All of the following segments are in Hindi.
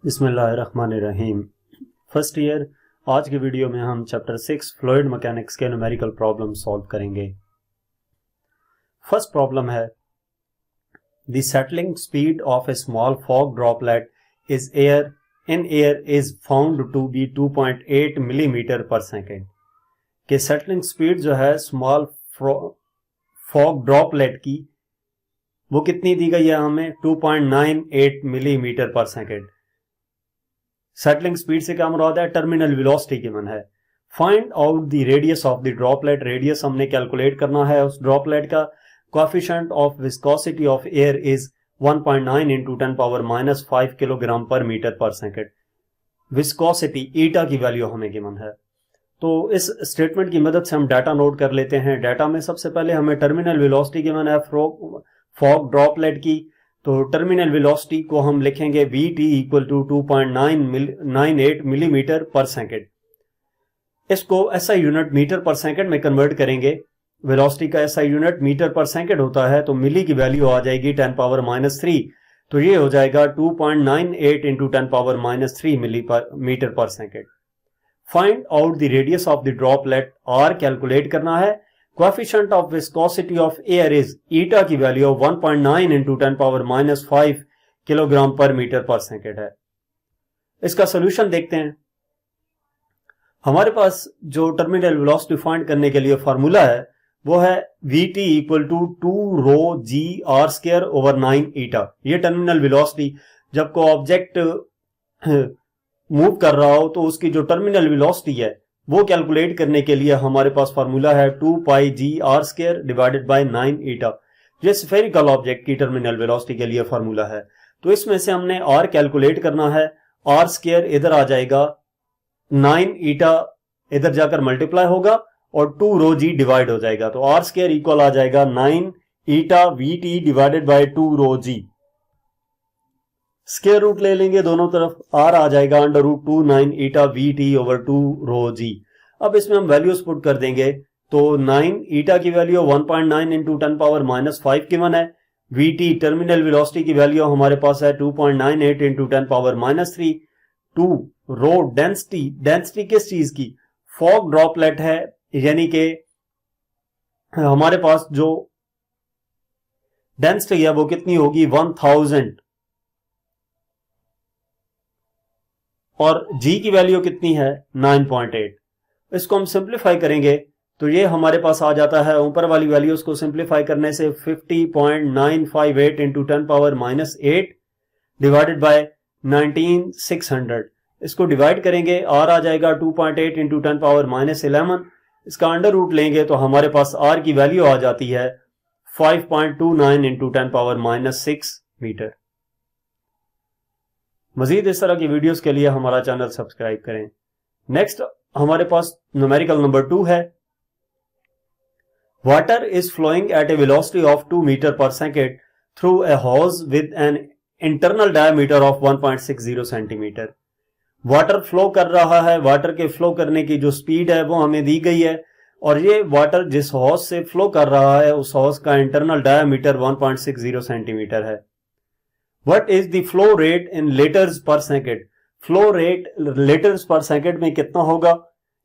बिस्मिल्लाहिर्रहमानिर्रहीम। First year. आज की वीडियो में हम चैप्टर 6 फ्लूइड मैकेनिक्स के न्यूमेरिकल प्रॉब्लम सॉल्व करेंगे। फर्स्ट प्रॉब्लम है the settling speed of a small fog droplet is air is found to be 2.8 millimetre per second. कि सेटलिंग स्पीड जो है स्मॉल फॉग ड्रॉपलेट की वो कितनी दी गई है हमें 2.98 millimetre per second. Settling speed से क्या मुराद है, टर्मिनल वेलोसिटी गिवन है। Find out the radius of the droplet. Radius हमने कैलकुलेट करना है उस ड्रॉपलेट का। Coefficient of viscosity of air is 1.9 into 10⁻⁵ kilogram पर मीटर पर सेकेंड। विस्कोसिटी ईटा की वैल्यू हमें गिवन है। तो इस स्टेटमेंट की मदद से हम डाटा नोट कर लेते हैं। डाटा में सबसे पहले हमें टर्मिनल वेलोसिटी गिवन है फॉग ड्रॉपलेट की। तो टर्मिनल वेलोसिटी को हम लिखेंगे Vt equal to 2.98 millimetre per second. इसको SI unit metre per second में कन्वर्ट करेंगे। वेलोसिटी का SI unit metre per second होता है, तो मिली की वैल्यू आ जाएगी 10⁻⁻3। तो ये हो जाएगा 2.98 into 10⁻⁻3 millimetre per second. Find out the radius of the droplet. R calculate करना है। Coefficient of viscosity of air is eta की वैल्यू 1.9 इंटू 10⁻⁵ किलोग्राम पर मीटर पर सेकेंड है। इसका सोल्यूशन देखते हैं। हमारे पास जो टर्मिनल वेलोसिटी फाइंड करने के लिए फार्मूला है वो है Vt equal to 2ρg r² / 9 ईटा। ये टर्मिनल वेलोसिटी जब को ऑब्जेक्ट मूव कर रहा हो तो उसकी जो टर्मिनल वेलोसिटी है वो कैलकुलेट करने के लिए हमारे पास फार्मूला है 2πg r² डिवाइडेड बाय 9 ईटा। ये स्फेरिकल ऑब्जेक्ट की टर्मिनल वेलोसिटी के लिए फार्मूला है। तो इसमें से हमने r कैलकुलेट करना है। r² इधर आ जाएगा, 9 ईटा इधर जाकर मल्टीप्लाई होगा और 2ρg डिवाइड हो जाएगा। तो r² इक्वल आ जाएगा 9 eta Vt divided by 2ρg। Square root ले लेंगे दोनों तरफ, r आ जाएगा √2 9 ईटा Vt ओवर 2ρg। अब इसमें हम वैल्यूज पुट कर देंगे। तो 9 ईटा की वैल्यू 1.9 इंटू 10⁻⁵ गिवन है। Vt टर्मिनल वेलोसिटी की वैल्यू हमारे पास है 2.98 इंटू 10⁻⁻3। 2 रो डेंसिटी किस चीज की, फॉग ड्रॉपलेट है, यानी कि हमारे पास जो डेंसिटी है वो कितनी होगी 1000 और G की वैल्यू कितनी है 9.8। इसको हम सिंप्लीफाई करेंगे तो ये हमारे पास आ जाता है, ऊपर वाली वैल्यूज को सिंप्लीफाई करने से 50.958 इंटू 10⁻⁸ डिवाइडेड बाय 19600। इसको डिवाइड करेंगे, R आ जाएगा 2.8 इंटू 10⁻11। इसका अंडर रूट लेंगे तो हमारे पास R की वैल्यू आ जाती है 5.29 इंटू 10⁻⁶ मीटर। मजीद इस तरह की वीडियोस के लिए हमारा चैनल सब्सक्राइब करें। नेक्स्ट हमारे पास न्यूमेरिकल नंबर 2 है। Water is flowing at a velocity of 2 metre per second through a hose with an internal diameter of 1.60 centimetre. Water flow कर रहा है। वाटर के फ्लो करने की जो स्पीड है वो हमें दी गई है और ये वाटर जिस हॉज से फ्लो कर रहा है उस हॉज का इंटरनल डायमीटर 1.60 सेंटीमीटर है। What is the flow rate in liters per second? Flow rate litres पर सेकेंड में कितना होगा,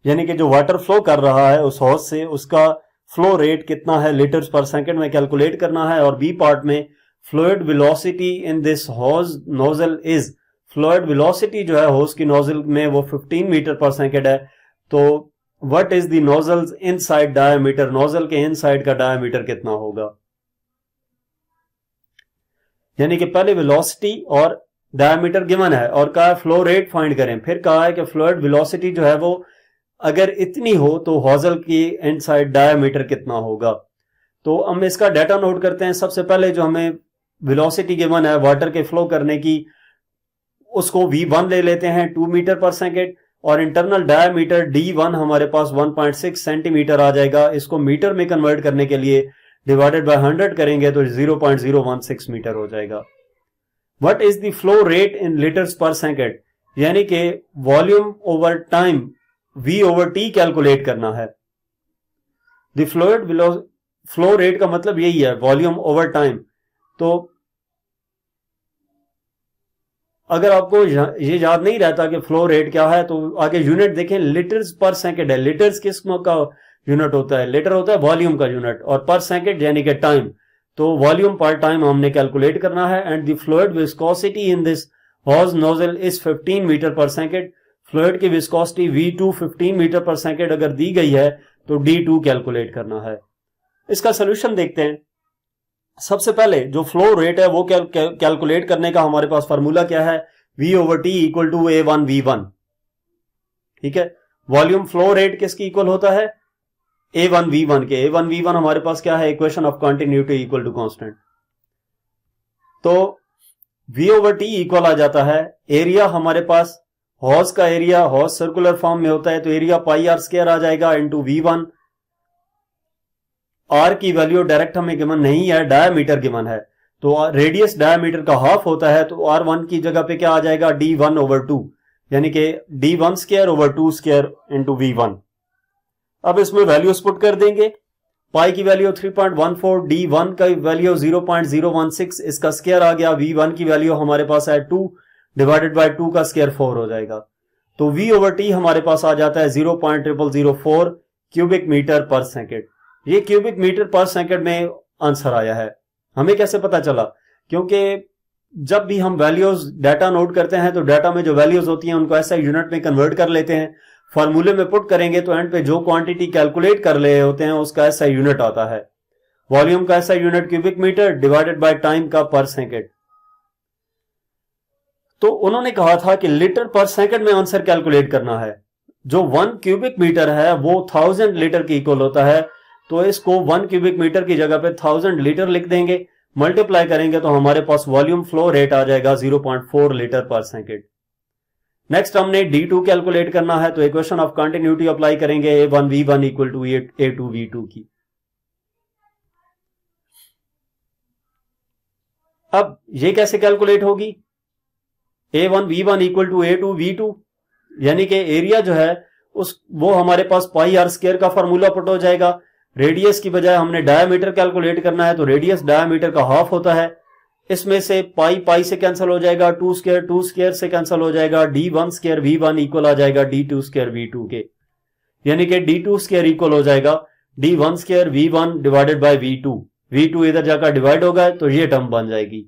यानी कि जो वाटर फ्लो कर रहा है उस हॉज से उसका फ्लो रेट कितना है लीटर्स पर सेकेंड में कैलकुलेट करना है। और बी पार्ट में fluid velocity in this hose nozzle is, fluid velocity जो है हॉज की नोजल में वो 15 मीटर पर सेकेंड है। तो what is the nozzles inside diameter, nozzle के इनसाइड का डायमीटर कितना होगा। यानी कि पहले वेलोसिटी और डायमीटर गिवन है और कहा है फ्लो रेट फाइंड करें। फिर कहा है कि फ्लूइड वेलोसिटी जो है वो अगर इतनी हो तो हॉजल की इनसाइड डायमीटर कितना होगा। तो हम इसका डाटा नोट करते हैं। सबसे पहले जो हमें वेलोसिटी गिवन है वाटर के फ्लो करने की उसको V1 ले लेते हैं 2 मीटर पर सेकेंड और इंटरनल डायमीटर D1 हमारे पास 1.6 सेंटीमीटर आ जाएगा। इसको मीटर में कन्वर्ट करने के लिए डिवाइडेड बाय 100 करेंगे तो 0.016 मीटर हो जाएगा। What is the flow rate in litres पर सेकेंड, यानी कि volume over time V over T calculate करना है। द फ्लो रेट का मतलब यही है वॉल्यूम ओवर टाइम। तो अगर आपको ये याद नहीं रहता कि फ्लो रेट क्या है तो आगे यूनिट देखें, लीटर्स पर सेकंड है। लीटर्स किस का यूनिट होता है? लीटर होता है वॉल्यूम का यूनिट, और पर सेकंड यानी कि टाइम। तो वॉल्यूम पर टाइम हमने कैलकुलेट करना है। And the fluid viscosity in this hose nozzle is 15 metre per second. Fluid की viscosity V2 15 metre per second अगर दी गई है तो D2 कैलकुलेट करना है। इसका सोल्यूशन देखते हैं। सबसे पहले जो फ्लो रेट है वो कैलकुलेट करने का हमारे पास फार्मूला क्या है? V/T equal to A1V1। ठीक है, वॉल्यूम फ्लो रेट किसकी इक्वल होता है? A1V1 के। A1V1 हमारे पास क्या है? Equation of continuity equal to constant. तो V/T इक्वल आ जाता है, एरिया हमारे पास हॉज का एरिया, हॉज सर्कुलर फॉर्म में होता है तो एरिया पाई आर स्क्वायर आ जाएगा इंटू V1। आर की वैल्यू डायरेक्ट हमें गिवन नहीं है, डायमीटर गिवन है, तो रेडियस डायमीटर का हाफ होता है, तो R1 की जगह पे क्या आ जाएगा? D1/2, यानी कि D1 square over 2 square into V1। अब इसमें वैल्यूज पुट कर देंगे। पाई की वैल्यू 3.14, D1 का वैल्यू 0.016, इसका स्क्वायर आ गया। V1 की वैल्यू हमारे पास है 2 डिवाइडेड बाय 2 का स्क्वायर 4 हो जाएगा। तो V/T हमारे पास आ जाता है 0.0004 क्यूबिक मीटर पर सेकेंड। ये क्यूबिक मीटर पर सेकंड में आंसर आया है। हमें कैसे पता चला? क्योंकि जब भी हम वैल्यूज डाटा नोट करते हैं तो डाटा में जो वैल्यूज होती हैं उनको ऐसा यूनिट में कन्वर्ट कर लेते हैं, फॉर्मूले में पुट करेंगे तो एंड पे जो क्वांटिटी कैलकुलेट कर रहे होते हैं उसका ऐसा यूनिट आता है। वॉल्यूम का ऐसा unit cubic metre divided by time का पर सेकंड। तो उन्होंने कहा था कि लीटर पर सेकंड में आंसर कैलकुलेट करना है। जो 1 क्यूबिक मीटर है वो 1000 लीटर की इक्वल होता है, तो इसको 1 क्यूबिक मीटर की जगह पे 1000 लीटर लिख देंगे, मल्टीप्लाई करेंगे तो हमारे पास वॉल्यूम फ्लो रेट आ जाएगा 0.4 लीटर पर सेकंड। नेक्स्ट हमने D2 कैलकुलेट करना है, तो इक्वेशन ऑफ कंटिन्यूटी अप्लाई करेंगे A1V1 इक्वल टू A2V2 की। अब ये कैसे कैलकुलेट होगी? A1V1 इक्वल टू A2V2, यानी कि एरिया जो है वो हमारे पास पाई आर स्क्वायर का फॉर्मूला पुट हो जाएगा। रेडियस की बजाय हमने डायमीटर कैलकुलेट करना है, तो रेडियस डायमीटर का हाफ होता है। इसमें से पाई पाई से कैंसिल हो जाएगा, 2 स्क्वायर से कैंसिल हो जाएगा, D1 स्क्वायर V1 इक्वल आ जाएगा D2 स्क्वायर V2 के, यानी कि D2 स्क्वायर इक्वल हो जाएगा D1 square V1 divided by V2। V2 इधर जाकर डिवाइड होगा तो ये टर्म बन जाएगी।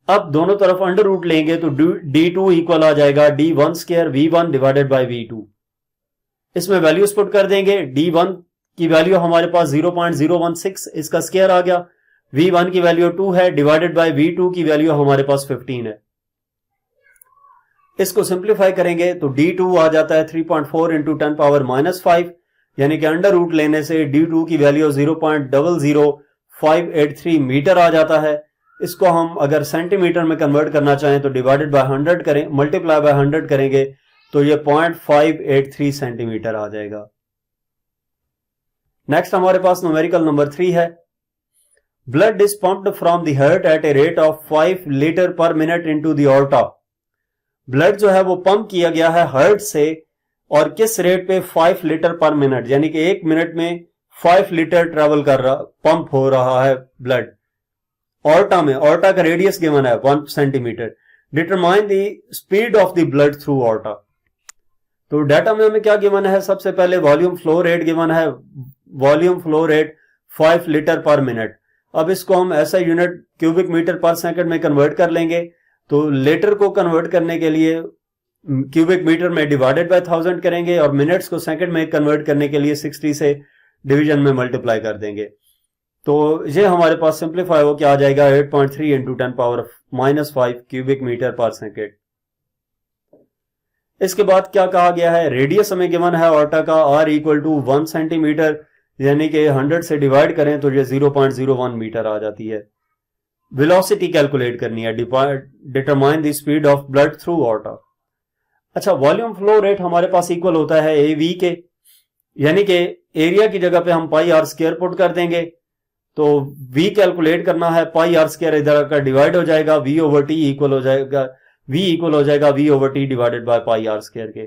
अब दोनों तरफ अंडर रूट लेंगे तो D2 इक्वल आ जाएगा D1 square V1 divided by V2। इसमें वैल्यूज पुट कर देंगे। D1 की वैल्यू हमारे पास 0.016, इसका स्क्वायर आ गया। V1 की वैल्यू 2 है डिवाइडेड बाय V2 की वैल्यू हमारे पास 15 है। इसको सिंप्लीफाई करेंगे तो D2 आ जाता है 3.4 इंटू 10 पावर -5, यानी कि अंडर रूट लेने से D2 की वैल्यू 0.00583 मीटर आ जाता है। इसको हम अगर सेंटीमीटर में कन्वर्ट करना चाहें तो डिवाइडेड बाय 100 करें, मल्टीप्लाई बाय 100 करेंगे तो ये 0.583 सेंटीमीटर आ जाएगा। नेक्स्ट हमारे पास न्यूमेरिकल नंबर 3 है। Blood is pumped from the heart at a rate of 5 litre per minute into the aorta. Blood जो है वो पंप किया गया है हार्ट से, और किस रेट पे? 5 लीटर पर मिनट, यानी कि 1 मिनट में 5 लीटर ट्रेवल कर रहा, पंप हो रहा है ब्लड। ऑर्टा में, ऑर्टा का रेडियस गिवन है 1 centimetre. Determine the speed of the blood through aorta. तो डाटा में हमें क्या गिवन है? सबसे पहले वॉल्यूम फ्लो रेट गिवन है, volume flow rate 5 litre per minute. अब इसको हम ऐसा unit cubic metre per second में कन्वर्ट कर लेंगे, तो लीटर को कन्वर्ट करने के लिए क्यूबिक मीटर में डिवाइडेड बाय 1000 करेंगे, और मिनट्स को सेकंड में कन्वर्ट करने के लिए 60 से डिवीजन में मल्टीप्लाई कर देंगे। तो ये हमारे पास सिंप्लीफाई हो क्या आ जाएगा? 8.3 into 10 power -5 cubic metre per second. इसके बाद क्या कहा गया है? रेडियस हमें गिवन है ऑर्टा का R इक्वल टू 1 सेंटीमीटर, यानी कि 100 से डिवाइड करें तो ये 0.01 मीटर आ जाती है। वेलोसिटी कैलकुलेट करनी है, determine the speed of blood through aorta. अच्छा, वॉल्यूम फ्लो रेट हमारे पास इक्वल होता है AV के, यानी कि एरिया की जगह पे हम पाई आर स्क्वायर पुट कर देंगे, तो V कैलकुलेट करना है, पाई आर स्क्वायर इधर का डिवाइड हो जाएगा, V/T इक्वल हो जाएगा, V इक्वल हो जाएगा V/T divided by pi r square के।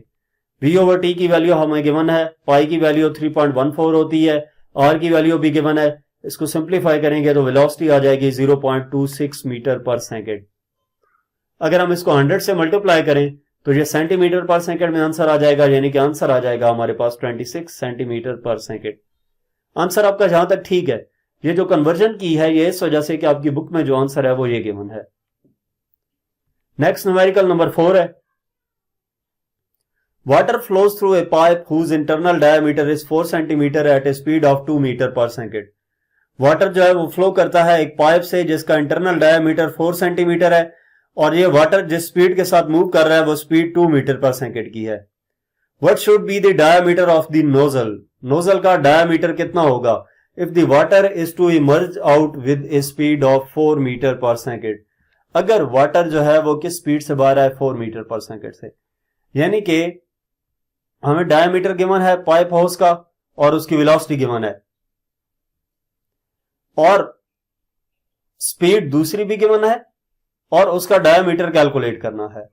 V/T की वैल्यू हमें गिवन है, पाई की वैल्यू 3.14 होती है, R की वैल्यू भी गिवन है। इसको सिंप्लीफाई करेंगे तो वेलोसिटी आ जाएगी 0.26 मीटर पर सेकेंड। अगर हम इसको 100 से मल्टीप्लाई करें तो ये सेंटीमीटर पर सेकंड में आंसर आ जाएगा, यानी कि आंसर आ जाएगा हमारे पास 26 सेंटीमीटर पर सेकंड। आंसर आपका जहां तक ठीक है। ये जो कन्वर्जन की है ये इस वजह से कि आपकी बुक में जो आंसर है वो ये गिवन है। नेक्स्ट न्यूमेरिकल नंबर 4 है, water flows through a pipe whose internal diameter is 4 centimetre at a speed of 2 metre per second. Water जो है वो फ्लो करता है एक पाइप से जिसका इंटरनल डायमीटर 4 सेंटीमीटर है और ये वाटर जिस स्पीड के साथ मूव कर रहा है वो स्पीड 2 मीटर पर सेकंड की है। What should be the diameter of the nozzle, nozzle का डायमीटर कितना होगा if the water is to emerge out with a speed of 4 metre per second. अगर वाटर जो है वो किस स्पीड से बाहर है 4 मीटर पर सेकंड से, यानी कि हमें डायमीटर गिवन है पाइप हाउस का और उसकी वेलोसिटी गिवन है और स्पीड दूसरी भी गिवन है और उसका डायमीटर कैलकुलेट करना है।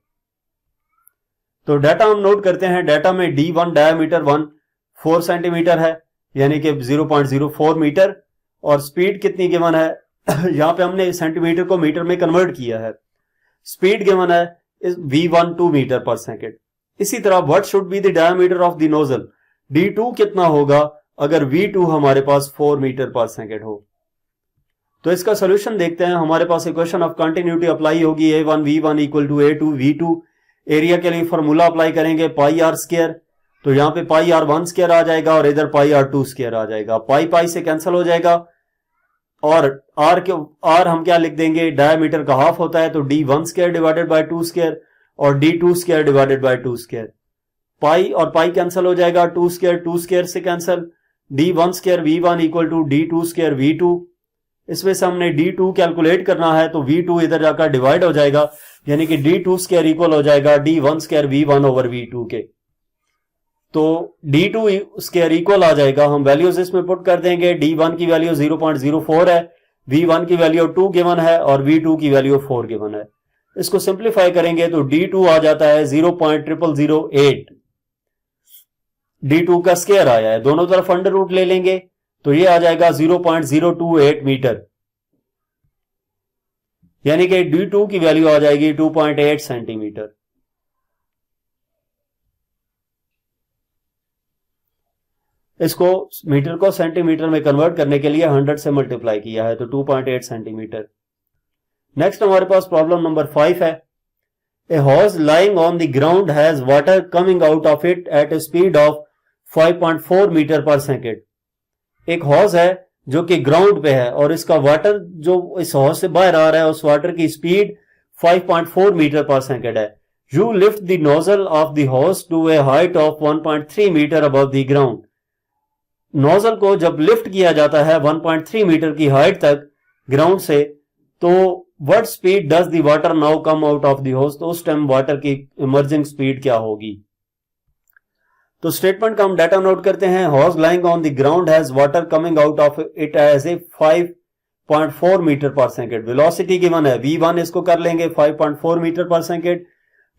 तो डाटा हम नोट करते हैं। डाटा में D1 डायमीटर 4 सेंटीमीटर है यानी कि 0.04 मीटर और स्पीड कितनी गिवन है यहां पे हमने सेंटीमीटर को मीटर में कन्वर्ट किया है। स्पीड गिवन है V1 2 मीटर पर सेकंड। इसी तरह what should be the diameter of the nozzle, D2 कितना होगा अगर V2 हमारे पास 4 मीटर पर सेकंड हो। तो इसका सोल्यूशन देखते हैं। हमारे पास इक्वेशन ऑफ कंटिन्यूटी अप्लाई होगी, A1 V1 equal to A2 V2। Area के लिए फॉर्मूला अप्लाई करेंगे पाई आर स्क्वायर, तो यहाँ पे पाई आर 1 स्क्वायर आ जाएगा और इधर पाई आर 2 स्क्वायर आ जाएगा। पाई पाई से कैंसिल हो जाएगा और आर हम क्या लिख देंगे, डायमीटर का हाफ होता है तो D1 square divided by 2 square और D2 square divided by 2 square. Pi और पाई कैंसिल हो जाएगा, 2 स्क्वायर से cancel. D1 square V1 equal to D2 square V2। इसमें से हमने D2 कैलकुलेट करना है तो V2 इधर जाकर डिवाइड हो जाएगा यानी कि D2 स्क्वायर इक्वल हो जाएगा D1 square V1 over V2 के। तो D2 स्क्वायर इक्वल आ जाएगा, हम वैल्यूज इसमें पुट कर देंगे। D1 की वैल्यू 0.04 है, V1 की वैल्यू 2 गिवन है और V2 की वैल्यू 4 गिवन है। इसको सिंप्लीफाई करेंगे तो D2 आ जाता है 0.0008। D2 का स्क्वायर आया है, दोनों तरफ अंडर रूट ले लेंगे तो ये आ जाएगा 0.028 मीटर यानी कि D2 की वैल्यू आ जाएगी 2.8 सेंटीमीटर। इसको मीटर को सेंटीमीटर में कन्वर्ट करने के लिए 100 से मल्टीप्लाई किया है तो 2.8 सेंटीमीटर। नेक्स्ट हमारे पास प्रॉब्लम नंबर 5 है, a horse lying on the ground has water coming out of it at a speed of 5.4 metre per second. एक हॉर्स है जो कि ग्राउंड पे है और इसका वाटर जो इस हॉर्स से बाहर आ रहा है उस वाटर की स्पीड 5.4 मीटर पर सेकेंड है। You lift the nozzle of the hose to a height of 1.3 metre above the ground. Nozzle को जब लिफ्ट किया जाता है 1.3 मीटर की हाइट तक ग्राउंड से, तो what speed does the water now come out of the horse, तो उस टाइम वाटर की इमर्जिंग स्पीड क्या होगी। तो स्टेटमेंट का हम डाटा नोट करते हैं। Hose lying on the ground has water coming out of it as a 5.4 metre per second. Velocity given है V1, इसको कर लेंगे 5.4 metre per second.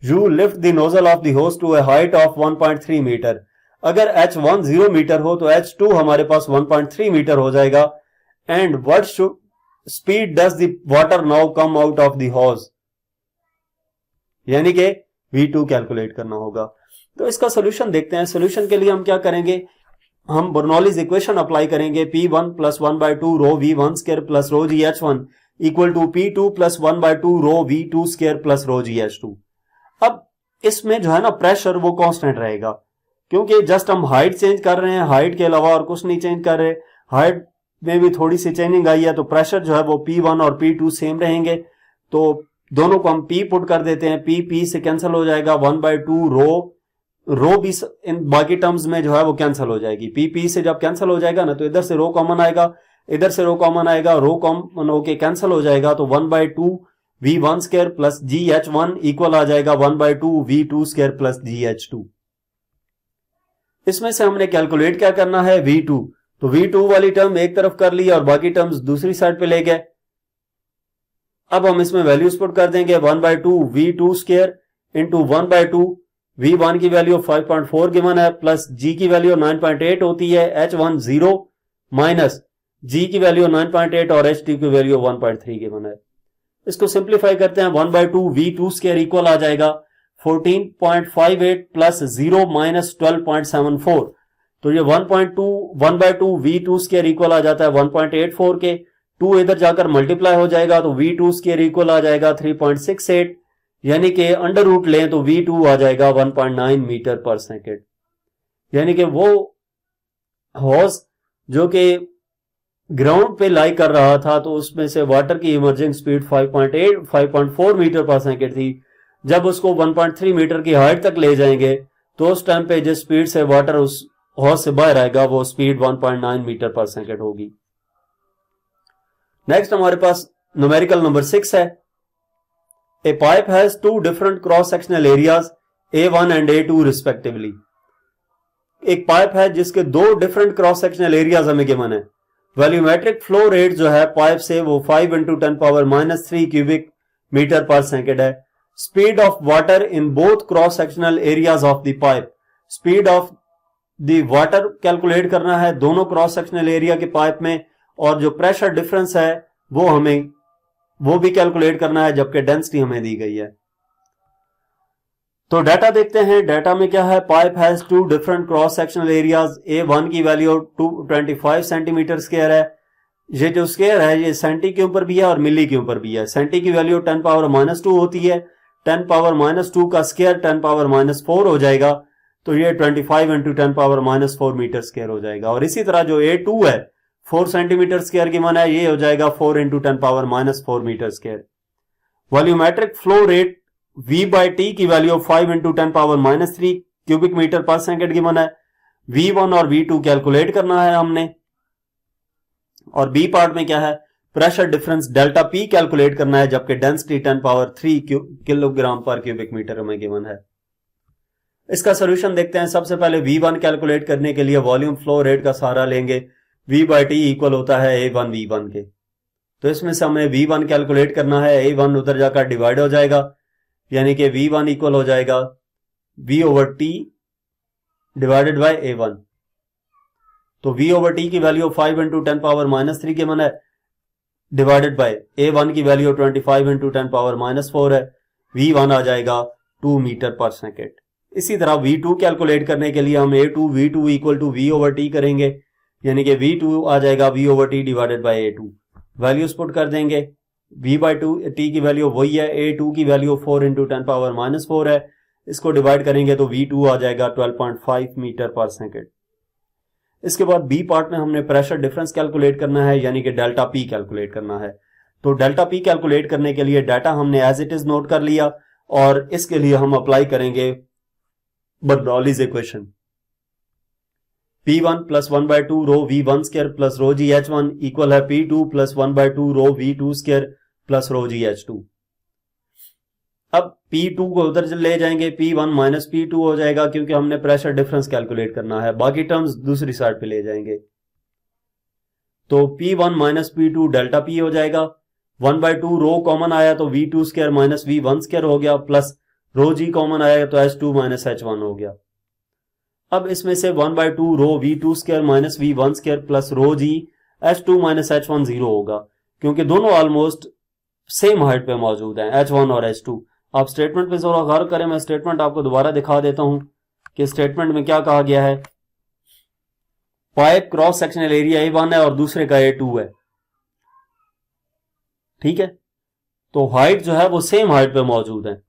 You lift the nozzle of the hose to a height of 1.3 metre. अगर H1 0 मीटर हो तो H2 हमारे पास 1.3 मीटर हो जाएगा। And what should speed does the water now come out of the horse, यानी कि V2 कैलकुलेट करना होगा। तो इसका सोल्यूशन देखते हैं। सोल्यूशन के लिए हम क्या करेंगे, हम बर्नौलीज इक्वेशन अप्लाई करेंगे। P1 plus 1/2 rho V1 square plus rho GH1 equal to P2 plus 1/2 rho V2 square plus rho GH2। अब इसमें जो है ना प्रेशर वो कांस्टेंट रहेगा क्योंकि जस्ट हम हाइट चेंज कर रहे हैं, हाइट के अलावा और कुछ नहीं चेंज कर रहे। हाइट में भी थोड़ी सी चेंजिंग आई है तो प्रेशर जो है वो P1 और P2 सेम रहेंगे। तो दोनों को हम P पुट कर देते हैं, P से कैंसिल हो जाएगा। 1/2 रो भी इन बाकी टर्म्स में जो है वो कैंसिल हो जाएगी। P से जब कैंसिल हो जाएगा ना तो इधर से रो कॉमन आएगा, इधर से रो कॉमन आएगा, रो कॉमन होके कैंसिल हो जाएगा। तो 1/2 V1 square plus GH1 equal आ जाएगा 1/2 V2 स्क्वायर प्लस GH2। इसमें से हमने कैलकुलेट क्या करना है, V2। तो V2 वाली टर्म एक तरफ कर ली और बाकी टर्म्स दूसरी साइड पे ले गए। अब हम इसमें वैल्यूज पुट कर देंगे 1/2 V2 स्क्वायर इंटू 1/2 V1 की वैल्यू 5.4 गिवन है प्लस G की वैल्यू 9.8 होती है, H1 0 माइनस G की वैल्यू 9.8 और H2 की वैल्यू 1.3 गिवन है। इसको सिंप्लीफाई करते हैं 1/2 v2 स्क्वायर इक्वल आ जाएगा 14.58 प्लस 0 माइनस 12.74। तो ये 1/2 v2 स्क्वायर इक्वल आ जाता है 1.84 के, 2 इधर जाकर मल्टीप्लाई हो जाएगा तो v2 स्क्वायर इक्वल आ जाएगा 3.68, यानी कि अंडर रूट लें तो v2 आ जाएगा 1.9 मीटर पर सेकेंड। यानी कि वो हॉर्स जो कि ग्राउंड पे लाई कर रहा था तो उसमें से वाटर की emerging speed 5.4 metre per second थी। जब उसको 1.3 मीटर की हाइट तक ले जाएंगे तो उस टाइम पे जिस स्पीड से वाटर उस हॉर्स से बाहर आएगा वो स्पीड 1.9 मीटर पर सेकेंड होगी। नेक्स्ट हमारे पास न्यूमेरिकल नंबर 6 है। A pipe has 2 different cross sectional areas A1 and A2 respectively. एक पाइप है जिसके 2 डिफरेंट क्रॉस सेक्शनल एरियाज हमें गिवन है। वॉल्यूमेट्रिक फ्लो रेट जो है पाइप से वो 5 × 10⁻³ क्यूबिक मीटर पर सेकेंड है। Speed of water in both cross sectional areas of the pipe. Speed of the water calculate करना है दोनों क्रॉस सेक्शनल एरिया के पाइप में, और जो प्रेशर डिफरेंस है वो भी कैलकुलेट करना है, जबकि डेंसिटी हमें दी गई है। तो डाटा देखते हैं। डाटा में क्या है, pipe has 2 different cross sectional areas. A1 की वैल्यू 225 सेंटीमीटर स्क्वायर है। ये जो स्क्वायर है ये सेंटी के ऊपर भी है और मिली के ऊपर भी है। सेंटी की वैल्यू 10⁻² होती है, 10⁻² का स्क्वायर 10⁻⁴ हो जाएगा, तो ये 25 × 10⁻⁴ मीटर स्क्वायर हो जाएगा। और इसी तरह जो A2 है 4 सेंटीमीटर स्क्वायर की मान है, ये हो जाएगा 4 × 10⁻⁴ metre square. Volumetric flow rate V/T की value 5 × 10⁻³ cubic metre per second की मान है। V1 और V2 कैलकुलेट करना है हमने। और बी पार्ट में क्या है, pressure difference delta P calculate करना है, जबकि डेंसिटी 10⁻³ किलोग्राम पर क्यूबिक मीटर हमें गिवन है। इसका सोल्यूशन देखते हैं। सबसे पहले V1 कैलकुलेट करने के लिए वॉल्यूम फ्लो रेट का सहारा लेंगे। V/T इक्वल होता है A1 V1 के, तो इसमें से हमें V1 कैलकुलेट करना है। A1 उधर जाकर डिवाइड हो जाएगा, यानी कि V1 इक्वल हो जाएगा V/T डिवाइडेड बाय A1। तो V/T की वैल्यू 5 × 10⁻³ के मन है, डिवाइडेड बाय A1 की वैल्यू 25 × 10⁻⁴ है। V1 आ जाएगा 2 मीटर पर सेकेंड। इसी तरह V2 कैलकुलेट करने के लिए हम V2 इक्वल टू V/T करेंगे, यानी कि V2 आ जाएगा V/T divided bye A2। Values put कर देंगे। V/T की वैल्यू वही है, A2 की वैल्यू 4 × 10⁻⁴ है। इसको डिवाइड करेंगे तो V2 आ जाएगा 12.5 मीटर पर सेकेंड। इसके बाद बी पार्ट में हमने प्रेशर डिफरेंस कैलकुलेट करना है, यानी कि डेल्टा P कैलकुलेट करना है। तो डेल्टा P कैलकुलेट करने के लिए डाटा हमने एज इट इज नोट कर लिया, और इसके लिए हम अप्लाई करेंगे Bernoulli's equation. P1 + 1/2 rho V1 square plus rho GH1 equal है P2 + 1/2 rho V2 square plus rho GH2। अब P2 को उधर ले जाएंगे, P1 - P2 हो जाएगा, क्योंकि हमने प्रेशर डिफरेंस कैलकुलेट करना है। बाकी टर्म्स दूसरी साइड पे ले जाएंगे, तो P1 - P2 डेल्टा P हो जाएगा। 1/2 रो कॉमन आया तो V2 स्क्वायर - V1 स्क्वायर हो गया, प्लस रो G कॉमन आया तो H2 - H1 हो गया। अब इसमें से 1/2 rho V2 square - V1 square plus रो G H2 - H1 0 होगा, क्योंकि दोनों ऑलमोस्ट सेम हाइट पे मौजूद हैं, H1 और H2। आप स्टेटमेंट पे जरा गौर करें। मैं स्टेटमेंट आपको दोबारा दिखा देता हूं कि स्टेटमेंट में क्या कहा गया है। Pipe cross sectional area A1 है और दूसरे का A2 है, ठीक है। तो हाइट जो है वो सेम हाइट पे मौजूद है,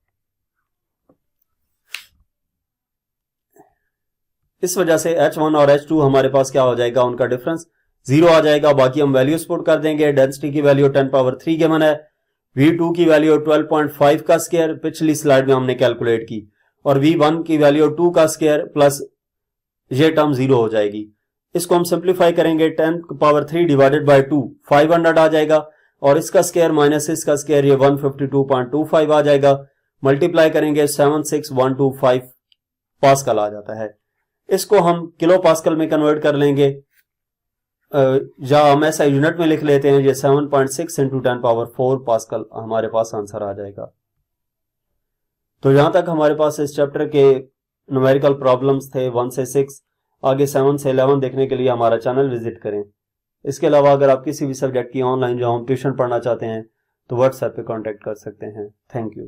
इस वजह से H1 और H2 हमारे पास क्या हो जाएगा, उनका डिफरेंस 0 आ जाएगा। बाकी हम वैल्यूज पुट कर देंगे। डेंसिटी की वैल्यू 10⁻³ के मन है। V2 की वैल्यू 12.5 का स्क्वायर पिछली स्लाइड में हमने कैलकुलेट की, और V1 की वैल्यू 2 का स्क्वायर प्लस ये टर्म 0 हो जाएगी। इसको हम सिंप्लीफाई करेंगे। 10⁻³ डिवाइडेड बाय 2 500 आ जाएगा, और इसका स्क्वायर माइनस इसका स्क्वायर ये 152.25 आ जाएगा। मल्टीप्लाई करेंगे 76125 पास्कल आ जाता है। इसको हम किलो पास्कल में कन्वर्ट कर लेंगे, या हम ऐसा यूनिट में लिख लेते हैं। ये 7.6 × 10⁻⁴ पास्कल हमारे पास आंसर आ जाएगा। तो यहां तक हमारे पास इस चैप्टर के न्यूमेरिकल प्रॉब्लम्स थे 1 से 6। आगे 7 से 11 देखने के लिए हमारा चैनल विजिट करें। इसके अलावा अगर आप किसी भी सब्जेक्ट की ऑनलाइन जो हम ट्यूशन पढ़ना चाहते हैं तो व्हाट्सएप पे कांटेक्ट कर सकते हैं। Thank you.